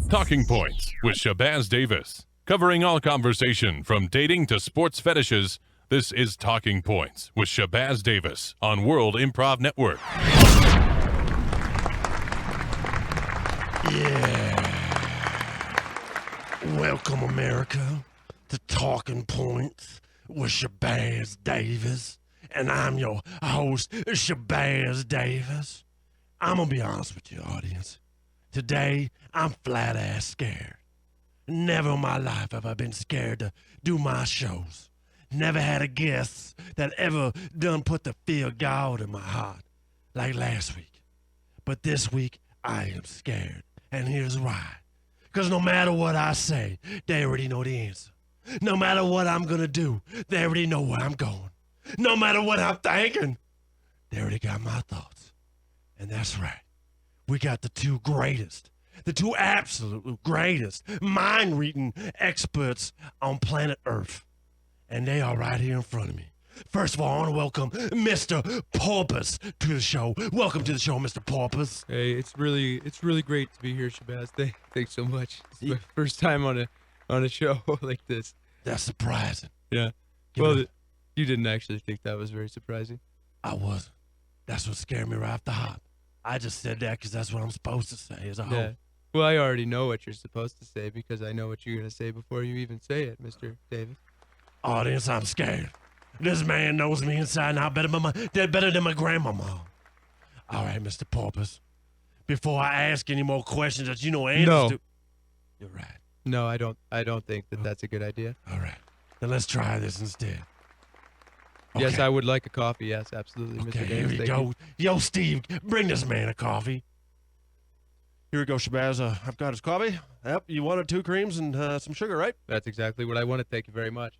Talking Points with Shabazz Davis. Covering all conversation from dating to sports fetishes, this is Talking Points with Shabazz Davis on World Improv Network. Yeah. Welcome, America, to Talking Points with Shabazz Davis. And I'm your host, Shabazz Davis. I'm going to be honest with you, audience. Today, I'm flat-ass scared. Never in my life have I been scared to do my shows. Never had a guest that ever done put the fear of God in my heart like last week. But this week, I am scared. And here's why. Because no matter what I say, they already know the answer. No matter what I'm going to do, they already know where I'm going. No matter what I'm thinking, they already got my thoughts. And that's right. We got the two absolute greatest mind-reading experts on planet Earth. And they are right here in front of me. First of all, I want to welcome Mr. Porpoise to the show. Welcome to the show, Mr. Porpoise. Hey, it's really great to be here, Shabazz. Thanks so much. It's my first time on a show like this. That's surprising. Yeah. Well, you didn't actually think that was very surprising. I wasn't. That's what scared me right off the hop. I just said that because that's what I'm supposed to say as a whole. Yeah. Well, I already know what you're supposed to say because I know what you're going to say before you even say it, Mr. Davis. Audience, I'm scared. This man knows me inside and out better than my grandmama. All right, Mr. Porpoise. Before I ask any more questions that you know answers to... You're right. No, I don't think that's a good idea. All right. Then let's try this instead. Okay. Yes, I would like a coffee. Yes, absolutely, Okay, Mr. Davis. here we go. Yo, Steve, bring this man a coffee. Here we go, Shabazz. I've got his coffee. Yep, you wanted 2 creams and some sugar, right? That's exactly what I wanted. Thank you very much.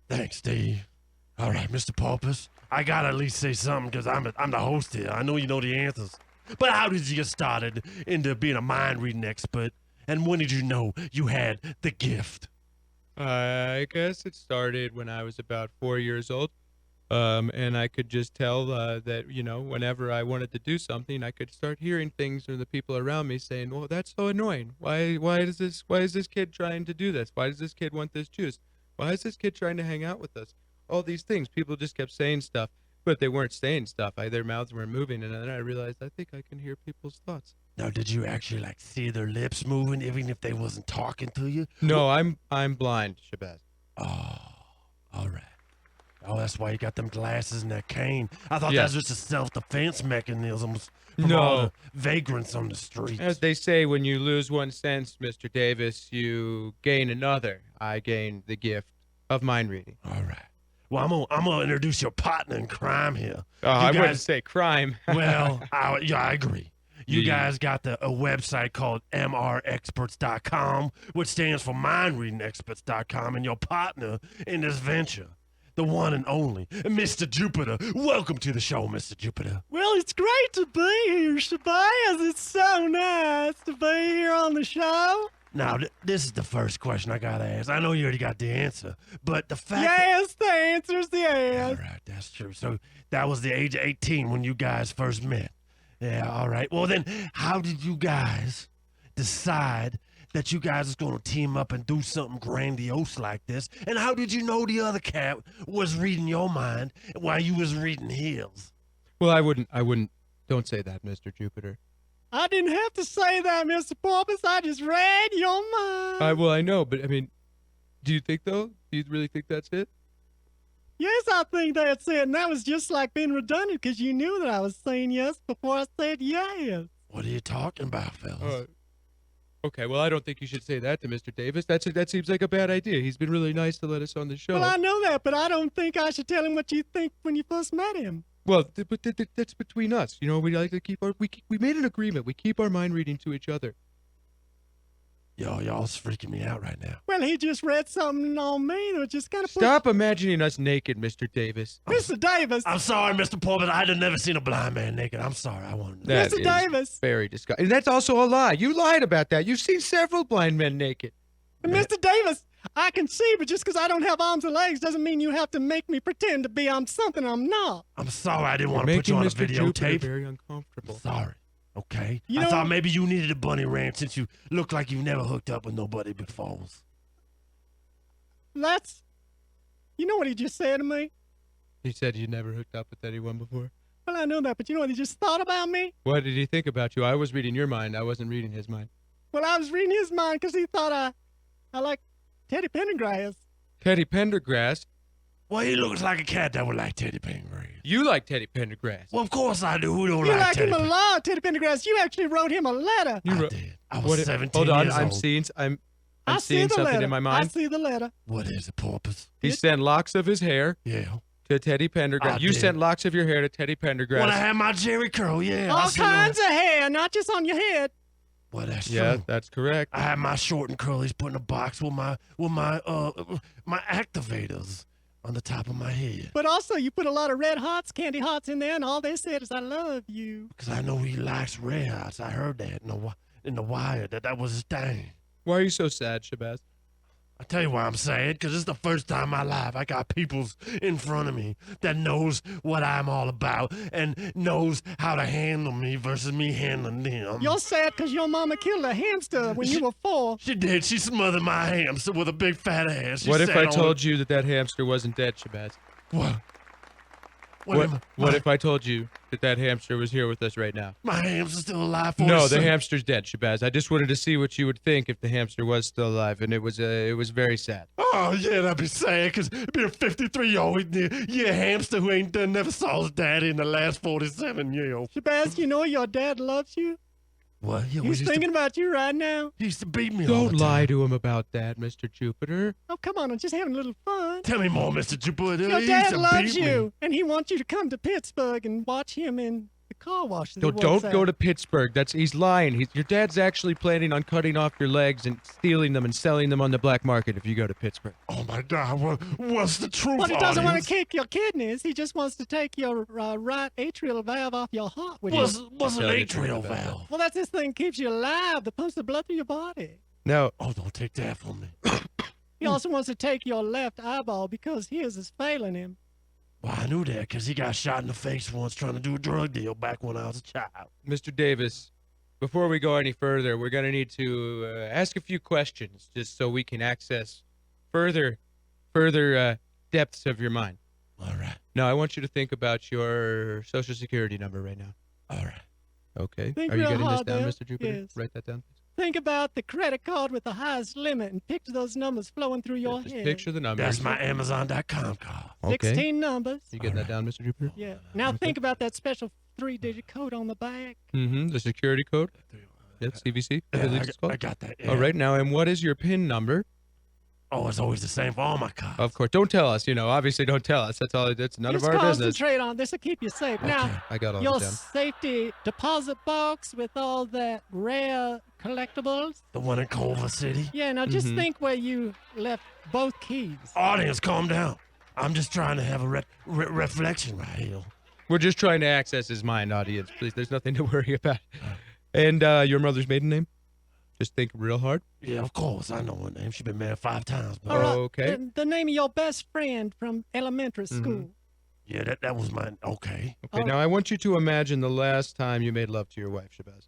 Thanks, Steve. All right, Mr. Porpoise, I gotta at least say something because I'm the host here. I know you know the answers. But how did you get started into being a mind-reading expert? And when did you know you had the gift? I guess it started when I was about 4 years old. And I could just tell that, whenever I wanted to do something, I could start hearing things from the people around me saying, well, that's so annoying. Why is this kid trying to do this? Why does this kid want this juice? Why is this kid trying to hang out with us? All these things. People just kept saying stuff, but they weren't saying stuff. Their mouths weren't moving. And then I realized, I think I can hear people's thoughts. Now, did you actually see their lips moving even if they wasn't talking to you? No, I'm blind, Shabazz. Oh, all right. Oh, that's why you got them glasses and that cane. I thought Yeah. that was just a self-defense mechanism from all the vagrants on the streets. As they say, when you lose one sense, Mr. Davis, you gain another. I gained the gift of mind reading. All right. Well, I'm gonna introduce your partner in crime here. I wouldn't say crime. Well, I agree. You guys got a website called mrexperts.com, which stands for mindreadingexperts.com, and your partner in this venture, the one and only, Mr. Jupiter. Welcome to the show, Mr. Jupiter. Well, it's great to be here, Shabazz. It's so nice to be here on the show. Now, this is the first question I gotta ask. I know you already got the answer, but the fact Yes, the answer's yes. All right, that's true. So that was the age of 18 when you guys first met. Yeah, all right. Well, then, how did you guys decide that you guys was going to team up and do something grandiose like this? And how did you know the other cat was reading your mind while you was reading his? Well, I wouldn't. Don't say that, Mr. Jupiter. I didn't have to say that, Mr. Porpoise. I just read your mind. Well, I know, but I mean, do you think though? Do you really think that's it? Yes, I think that's it. And that was just like being redundant because you knew that I was saying yes before I said yes. What are you talking about, fellas? Okay, well, I don't think you should say that to Mr. Davis. That seems like a bad idea. He's been really nice to let us on the show. Well, I know that, but I don't think I should tell him what you think when you first met him. Well, but that's between us. We like to keep we made an agreement. We keep our mind reading to each other. Y'all's freaking me out right now. Well, he just read something on me that was just kind of... Stop imagining us naked, Mr. Davis. Mr. Davis! I'm sorry, Mr. Porpoise. I'd have never seen a blind man naked. I'm sorry. I wanted to... That Mr. Davis! Very disgusting. And that's also a lie. You lied about that. You've seen several blind men naked. Mr. Davis, I can see, but just because I don't have arms and legs doesn't mean you have to make me pretend to be I'm something I'm not. I'm sorry I didn't want to put you Making on a Mr. Jupiter videotape. very uncomfortable. Sorry. Okay. You I know- thought maybe you needed a bunny ranch since you look like you've never hooked up with nobody before. That's... You know what he just said to me? He said you never hooked up with anyone before. Well, I know that, but you know what he just thought about me? What did he think about you? I was reading your mind. I wasn't reading his mind. Well, I was reading his mind because he thought I like Teddy Pendergrass. Teddy Pendergrass. Well, he looks like a cat that would like Teddy Pendergrass. You like Teddy Pendergrass. Well, of course I do. Who don't You like like Teddy him a Pendergrass? lot, Teddy Pendergrass. You actually wrote him a letter. You I wrote- did. I was What 17 hold on, years I'm old. seeing I'm I see seeing the something letter. in my I mind. see the letter. What is it, porpoise? He sent locks of his hair Yeah. to Teddy Pendergrass. I You did. sent locks of your hair to Teddy Pendergrass. When I had my Jerry curl, yeah. I All seen all kinds that. of hair, not just on your head. Well, that's Yeah, true. that's correct. I had my short and curlies put in a box with my activators on the top of my head. But also, you put a lot of red hots, candy hots in there, and all they said is, I love you. Because I know he likes red hots. I heard that in the wire, that was his thing. Why are you so sad, Shabazz? I tell you why I'm sad, because it's the first time in my life I got peoples in front of me that knows what I'm all about and knows how to handle me versus me handling them. You're sad because your mama killed a hamster when you were 4. She did. She smothered my hamster with a big fat ass. She What if sat I on told you that hamster wasn't dead, Shabazz? What? What if I told you that hamster was here with us right now? My hamster's still alive? No, the 47 hamster's dead, Shabazz. I just wanted to see what you would think if the hamster was still alive, and it was very sad. Oh, yeah, that'd be sad, because being a 53-year-old, yeah, hamster who ain't never saw his daddy in the last 47 years. Shabazz, you know your dad loves you? What? Yeah, He's thinking about you right now. he used to beat me all the Don't time. lie to him about that, Mr. Jupiter. Oh, come on, I'm just having a little fun. Tell me more, Mr. Jupiter. Your He dad used to loves beat me. you, and he wants you to come to Pittsburgh and watch him in the car wash. that he Don't works go at. to Pittsburgh. He's lying. Your dad's actually planning on cutting off your legs and stealing them and selling them on the black market if you go to Pittsburgh. Oh, my God. What's the truth, Well, he doesn't want audience? to kick your kidneys. He just wants to take your right atrial valve off your heart. With What's his... an Tell you the truth atrial about valve? Well, that's this thing keeps you alive that pumps the blood through your body. Now, Oh, don't take that from me. He also wants to take your left eyeball because his is failing him. Well, I knew that because he got shot in the face once trying to do a drug deal back when I was a child. Mr. Davis, before we go any further, we're going to need to ask a few questions just so we can access further depths of your mind. All right. Now, I want you to think about your Social Security number right now. All right. Okay. Think Are you real getting this hard down, there. Mr. Jupiter? Yes. Write that down, please. Think about the credit card with the highest limit and picture those numbers flowing through your Just head. picture the numbers. That's my Amazon.com card. Okay. 16 numbers. You getting that down, Mr. Jupiter? Yeah. Now Okay. think about that special 3-digit code on the back. Mm-hmm. The security code. Yep, CVC. I Yeah, believe it's called. I got that. Yeah. All right. Now, and what is your PIN number? Oh, it's always the same for all my cards. Of course. Don't tell us. Obviously, don't tell us. That's all. That's none Just of our business. concentrate on this will keep you safe. Now, I got all your this down. safety deposit box with all that rare collectibles. The one in Culver City. Yeah, now just Mhm. think where you left both keys. Audience, calm down. I'm just trying to have a reflection right here. We're just trying to access his mind, audience. Please, there's nothing to worry about. And your mother's maiden name? Just think real hard. Yeah, of course. I know her name. She's been married 5 times. But All right, Okay. The name of your best friend from elementary school. yeah, that was mine. Okay. Okay. Now I want you to imagine the last time you made love to your wife, Shabazz.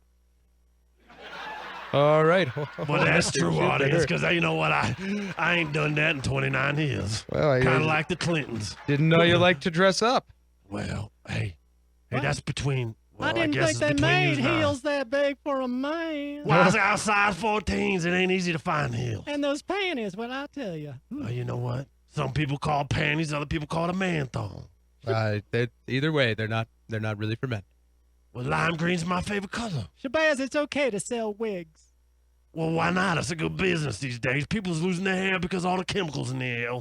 All right. Well, that's Mr. true, Jupiter. audience, because you know what? I ain't done that in 29 years. Well, I Kind of like the Clintons. didn't know you liked to dress up. Well, hey, What? that's between. Well, I didn't guess think it's they between made yous now. heels that big for a man. Well, it's outside 14s. It ain't easy to find heels. And those panties, well, I'll tell you. You know what? Some people call panties, other people call it a man thong. Either way, they're not really for men. Well, lime green's my favorite color. Shabazz, it's okay to sell wigs. Well, why not? It's a good business these days. People's losing their hair because all the chemicals in the air.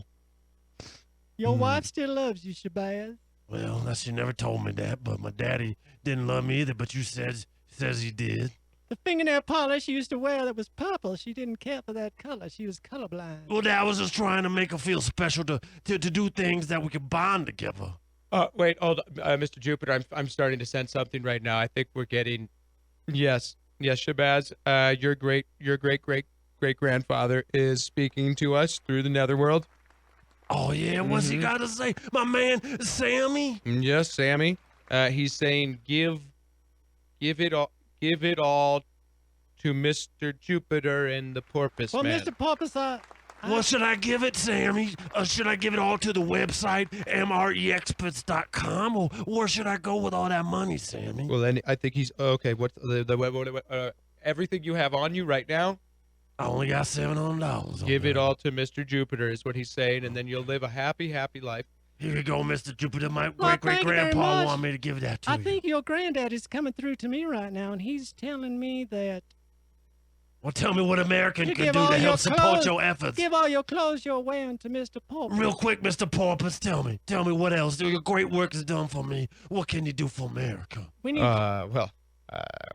Your wife still loves you, Shabazz. Well, she never told me that, but my daddy didn't love me either, but you says he did. The fingernail polish she used to wear that was purple, she didn't care for that color. She was colorblind. Well, Dad was just trying to make her feel special to do things that we could bond together. Wait, hold on, Mr. Jupiter. I'm starting to sense something right now. I think we're getting. Yes, Shabazz. Your great great-grandfather is speaking to us through the netherworld. Oh, yeah, what's he got to say? My man, Sammy? Yes, Sammy. He's saying give it all to Mr. Jupiter and the Porpoise Well, Man. Mr. Porpoise, What should I give it, Sammy? Should I give it all to the website, mreexperts.com, or where should I go with all that money, Sammy? Well, then I think he's okay. What's everything you have on you right now? I only got $700. Give it all to Mr. Jupiter is what he's saying, and then you'll live a happy, happy life. Here you go, Mr. Jupiter. My Well, thank you very great-great-grandpa much. wanted me to give that to I you. think your granddad is coming through to me right now, and he's telling me that Well, tell me what American you can give do all to your help support clothes- your efforts. give all your clothes you're wearing to Mr. Porpoise. Real quick, Mr. Porpoise, tell me what else? Your great work is done for me. What can you do for America? We need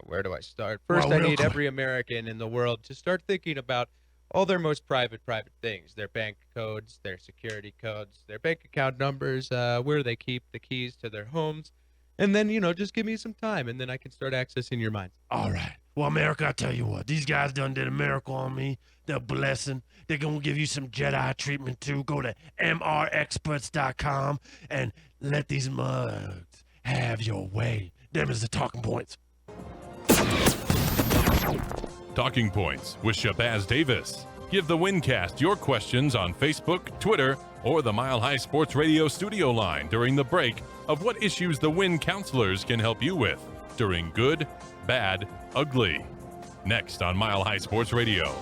Where do I start? First, Well, I real need quick. every American in the world to start thinking about all their most private things, their bank codes, their security codes, their bank account numbers, where they keep the keys to their homes. And then, just give me some time, and then I can start accessing your minds. All right. Well, America, I tell you what, these guys done did a miracle on me. They're blessing. They're going to give you some Jedi treatment, too. Go to mrexperts.com and let these mugs have your way. Them is the talking points. Talking Points with Shabazz Davis. Give the Wincast your questions on Facebook, Twitter, or the Mile High Sports Radio studio line during the break of what issues the Win counselors can help you with during good, bad, ugly. Next on Mile High Sports Radio.